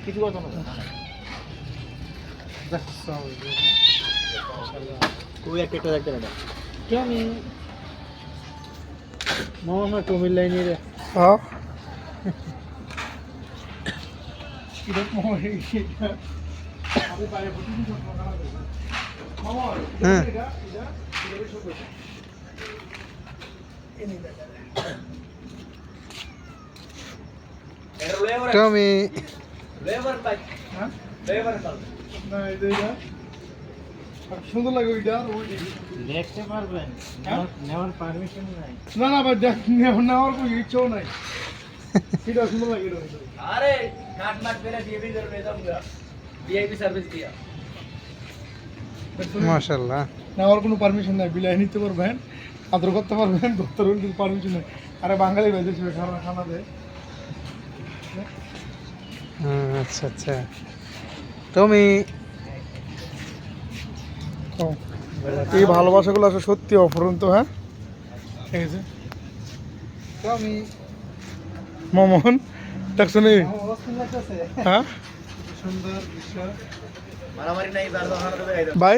কিছু কথা না তুই একটা দেখতে না কি আমি মোহাম্মদ টমিল লাইনে রে হ্যাঁ এটা মোহাম্মদ আমি বাইরে বসে দিই মামা হ্যাঁ এটা সব এনে দাদা টমি হ্যাঁ না এটা সুন্দর লাগে ওইটা দেখতে পারবেন নেওয়ার পারমিশন নাই না না ভাই নেওয়ার কোনো ইচ্ছেও নাই সেটা সুন্দর লাগে এটা আরে কাট মাট করে দিয়ে দিয়ে করবে তোমরা ভিআইপি সার্ভিস দিয়া মাশাআল্লাহ নেওয়ার কোনো পারমিশন নাই বিলাই নিতে পারবেন আদর করতে পারবেন ধরতে পারবেন কিন্তু পারমিশন নাই আরে বাঙালি ভাইদের ছিল খানা খানা দেয় আচ্ছা আচ্ছা টমি এই ভালোবাসাগুলো আসলে সত্যি অফুরন্ত হ্যাঁ ঠিক আছে টমি মামন দেখছো নি হ্যাঁ সুন্দর মারামারি নাই দাঁড় দাঁড় করে দেখাই দাও ভাই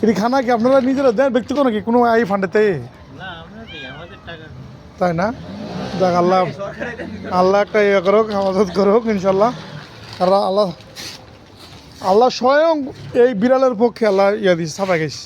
এটি খানা কি আপনারা নিজেরা দেন ব্যক্তিগত নাকি কোনো আই ফান্ডেতে না আমরা দিই আমাদের টাকা তাই না দেখ আল্লাহ সরকারে আল্লাহ একটা ইয়ে করুক হেফাজত করুক ইনশাল্লাহ আর আল্লাহ আল্লাহ স্বয়ং এই বিড়ালের পক্ষে আল্লাহ ইয়া দিস ছাপা গেছে